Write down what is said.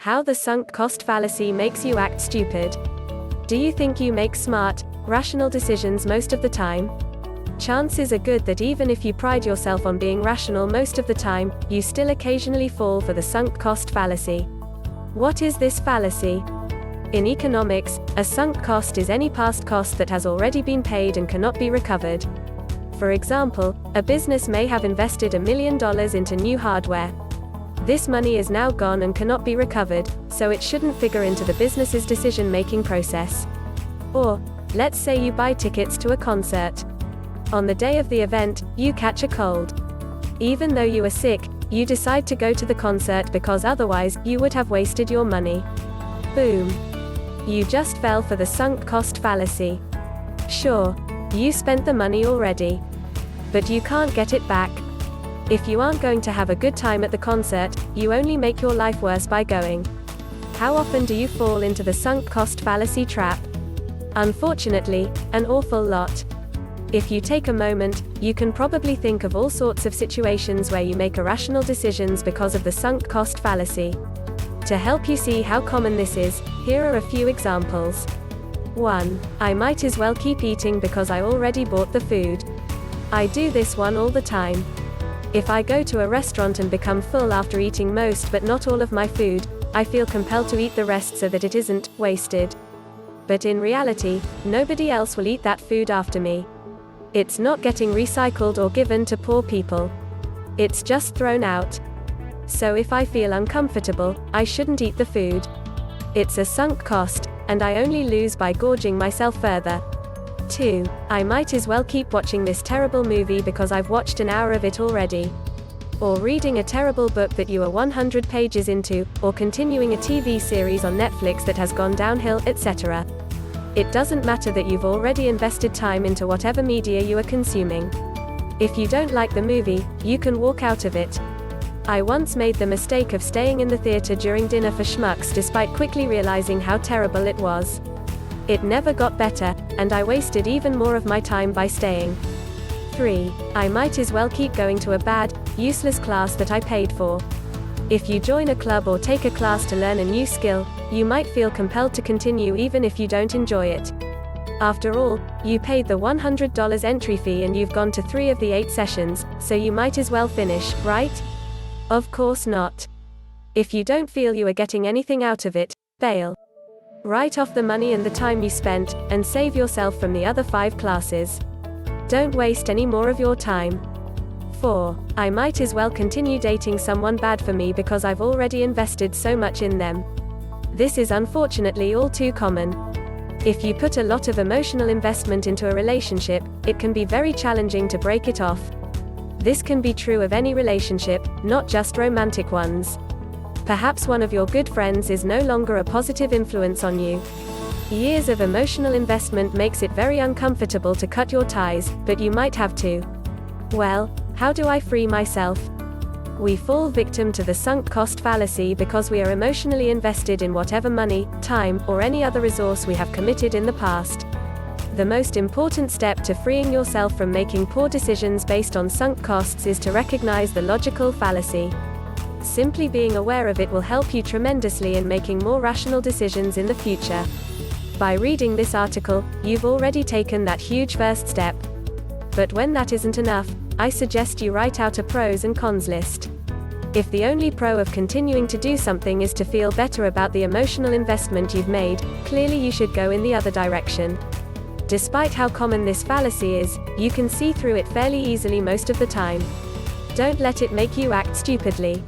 How the sunk cost fallacy makes you act stupid. Do you think you make smart, rational decisions most of the time? Chances are good that even if you pride yourself on being rational most of the time, you still occasionally fall for the sunk cost fallacy. What is this fallacy? In economics, a sunk cost is any past cost that has already been paid and cannot be recovered. For example, a business may have invested $1 million into new hardware. This money is now gone and cannot be recovered, so it shouldn't figure into the business's decision-making process. Or, let's say you buy tickets to a concert. On the day of the event, you catch a cold. Even though you are sick, you decide to go to the concert because otherwise, you would have wasted your money. Boom. You just fell for the sunk cost fallacy. Sure, you spent the money already. But you can't get it back. If you aren't going to have a good time at the concert, you only make your life worse by going. How often do you fall into the sunk cost fallacy trap? Unfortunately, an awful lot. If you take a moment, you can probably think of all sorts of situations where you make irrational decisions because of the sunk cost fallacy. To help you see how common this is, here are a few examples. 1. I might as well keep eating because I already bought the food. I do this one all the time. If I go to a restaurant and become full after eating most but not all of my food, I feel compelled to eat the rest so that it isn't wasted. But in reality, nobody else will eat that food after me. It's not getting recycled or given to poor people. It's just thrown out. So if I feel uncomfortable, I shouldn't eat the food. It's a sunk cost, and I only lose by gorging myself further. 2. I might as well keep watching this terrible movie because I've watched an hour of it already. Or reading a terrible book that you are 100 pages into, or continuing a TV series on Netflix that has gone downhill, etc. It doesn't matter that you've already invested time into whatever media you are consuming. If you don't like the movie, you can walk out of it. I once made the mistake of staying in the theater during dinner for schmucks despite quickly realizing how terrible it was. It never got better, and I wasted even more of my time by staying. 3. I might as well keep going to a bad, useless class that I paid for. If you join a club or take a class to learn a new skill, you might feel compelled to continue even if you don't enjoy it. After all, you paid the $100 entry fee and you've gone to 3 of the 8 sessions, so you might as well finish, right? Of course not. If you don't feel you are getting anything out of it, bail. Write off the money and the time you spent, and save yourself from the other 5 classes. Don't waste any more of your time. 4. I might as well continue dating someone bad for me because I've already invested so much in them. This is unfortunately all too common. If you put a lot of emotional investment into a relationship, it can be very challenging to break it off. This can be true of any relationship, not just romantic ones. Perhaps one of your good friends is no longer a positive influence on you. Years of emotional investment makes it very uncomfortable to cut your ties, but you might have to. Well, how do I free myself? We fall victim to the sunk cost fallacy because we are emotionally invested in whatever money, time, or any other resource we have committed in the past. The most important step to freeing yourself from making poor decisions based on sunk costs is to recognize the logical fallacy. Simply being aware of it will help you tremendously in making more rational decisions in the future. By reading this article, you've already taken that huge first step. But when that isn't enough, I suggest you write out a pros and cons list. If the only pro of continuing to do something is to feel better about the emotional investment you've made, clearly you should go in the other direction. Despite how common this fallacy is, you can see through it fairly easily most of the time. Don't let it make you act stupidly.